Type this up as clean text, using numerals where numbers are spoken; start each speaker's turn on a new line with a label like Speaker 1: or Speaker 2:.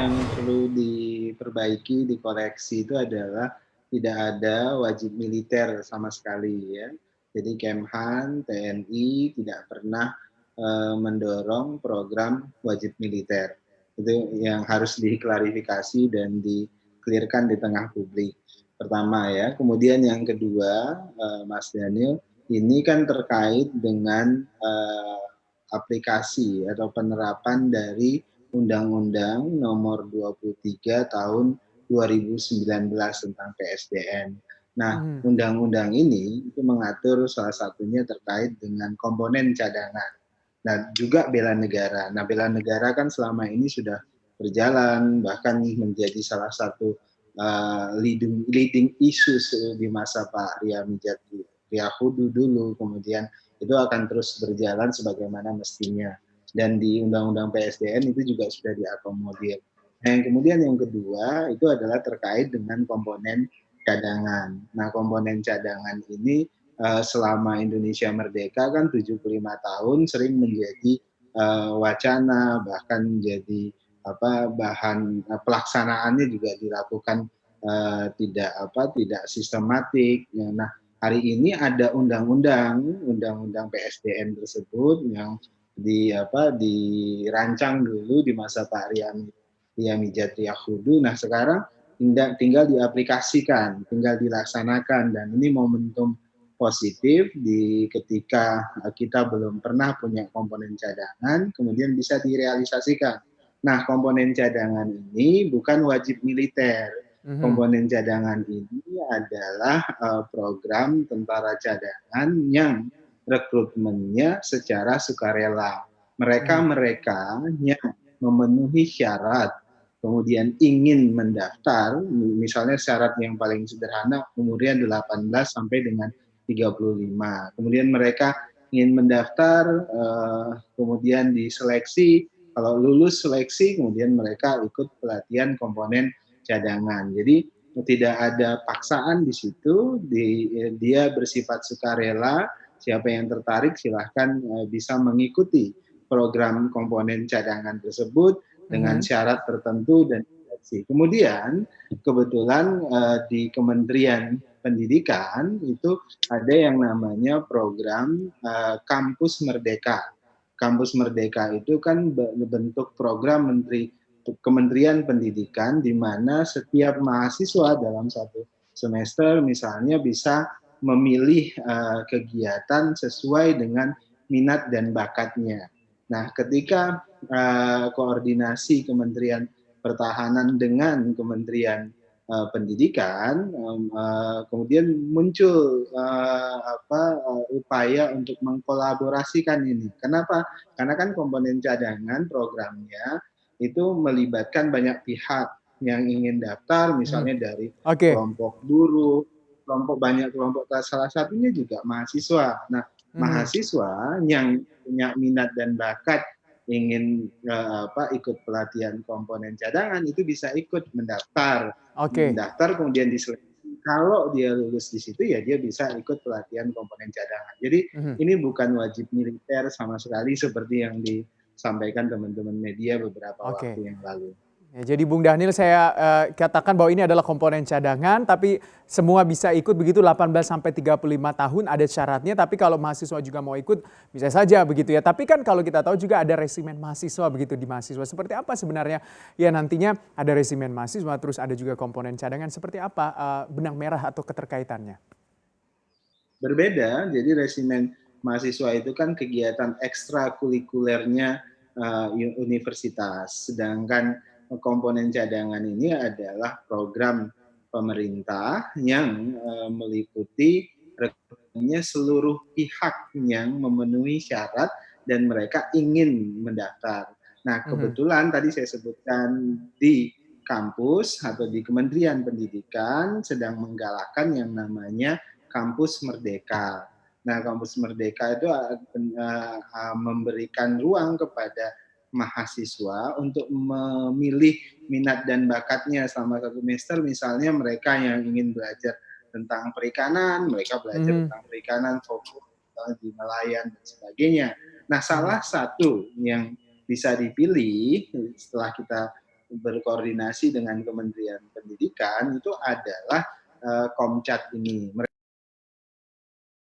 Speaker 1: yang perlu diperbaiki, dikoreksi itu adalah tidak ada wajib militer sama sekali ya. Jadi Kemhan, TNI tidak pernah, mendorong program wajib militer. Itu yang harus diklarifikasi dan di-clear-kan di tengah publik, pertama ya. Kemudian yang kedua, Mas Daniel, ini kan terkait dengan, aplikasi atau penerapan dari Undang-Undang Nomor 23 Tahun 2019 tentang PSDN. Nah,
Speaker 2: Mhm.
Speaker 1: undang-undang ini itu mengatur salah satunya terkait dengan komponen cadangan dan juga bela negara. Nah, bela negara kan selama ini sudah berjalan, bahkan menjadi salah satu leading leading issues di masa Pak Riyakudu dulu, kemudian itu akan terus berjalan sebagaimana mestinya. Dan di Undang-Undang PSDN itu juga sudah diakomodir. Nah, yang kemudian yang kedua itu adalah terkait dengan komponen cadangan. Nah, komponen cadangan ini selama Indonesia merdeka kan 75 tahun sering menjadi wacana, bahkan menjadi bahan pelaksanaannya juga dilakukan tidak sistematik. Ya, nah, hari ini ada undang-undang PSDN tersebut yang dirancang dulu di masa Pak Riyamijat Riyakudu. Nah, sekarang tinggal diaplikasikan, tinggal dilaksanakan, dan ini momentum positif ketika kita belum pernah punya komponen cadangan, kemudian bisa direalisasikan. Nah, komponen cadangan ini bukan wajib militer.
Speaker 2: Mhm.
Speaker 1: Komponen cadangan ini adalah program tentara cadangan yang rekrutmennya secara sukarela.
Speaker 2: Mhm.
Speaker 1: Mereka-mereka yang memenuhi syarat kemudian ingin mendaftar, misalnya syarat yang paling sederhana umurnya 18 sampai dengan 35. Kemudian mereka ingin mendaftar, kemudian diseleksi, kalau lulus seleksi kemudian mereka ikut pelatihan komponen cadangan. Jadi tidak ada paksaan di situ, dia bersifat sukarela, siapa yang tertarik silahkan bisa mengikuti program komponen cadangan tersebut dengan
Speaker 2: Mhm.
Speaker 1: syarat tertentu dan seleksi. Kemudian kebetulan di Kementerian Pendidikan itu ada yang namanya program Kampus Merdeka. Kampus Merdeka itu kan bentuk program Kementerian Pendidikan di mana setiap mahasiswa dalam satu semester misalnya bisa memilih kegiatan sesuai dengan minat dan bakatnya. Nah, ketika koordinasi Kementerian Pertahanan dengan Kementerian Pendidikan, kemudian muncul upaya untuk mengkolaborasikan ini. Kenapa? Karena kan komponen cadangan programnya itu melibatkan banyak pihak yang ingin daftar,
Speaker 2: Mhm.
Speaker 1: misalnya dari
Speaker 2: Oke.
Speaker 1: kelompok buruh, banyak kelompok, salah satunya juga mahasiswa. Nah,
Speaker 2: Mhm.
Speaker 1: mahasiswa yang punya minat dan bakat ingin ikut pelatihan komponen cadangan itu bisa ikut
Speaker 2: Oke.
Speaker 1: mendaftar kemudian diseleksi. Kalau dia lulus di situ ya dia bisa ikut pelatihan komponen cadangan. Jadi
Speaker 2: Mhm.
Speaker 1: ini bukan wajib militer sama sekali seperti yang disampaikan teman-teman media beberapa
Speaker 2: Oke.
Speaker 1: waktu yang lalu.
Speaker 2: Ya, jadi Bung Daniel saya, katakan bahwa ini adalah komponen cadangan, tapi semua bisa ikut begitu 18 sampai 35 tahun, ada syaratnya, tapi kalau mahasiswa juga mau ikut, bisa saja begitu ya. Tapi kan kalau kita tahu juga ada resimen mahasiswa begitu di mahasiswa. Seperti apa sebenarnya ya nantinya ada resimen mahasiswa, terus ada juga komponen cadangan, seperti apa, benang merah atau keterkaitannya?
Speaker 1: Berbeda, jadi resimen mahasiswa itu kan kegiatan ekstrakurikulernya universitas, sedangkan komponen cadangan ini adalah program pemerintah yang meliputi rekrutmennya seluruh pihak yang memenuhi syarat dan mereka ingin mendaftar. Nah,
Speaker 2: Mhm.
Speaker 1: kebetulan tadi saya sebutkan di kampus atau di Kementerian Pendidikan sedang menggalakkan yang namanya Kampus Merdeka. Nah, Kampus Merdeka itu memberikan ruang kepada mahasiswa untuk memilih minat dan bakatnya selama satu semester. Misalnya mereka yang ingin belajar tentang perikanan, mereka belajar
Speaker 2: Mhm.
Speaker 1: tentang perikanan, fokus di nelayan dan sebagainya. Nah,
Speaker 2: Mhm.
Speaker 1: salah satu yang bisa dipilih setelah kita berkoordinasi dengan Kementerian Pendidikan itu adalah Komcat ini.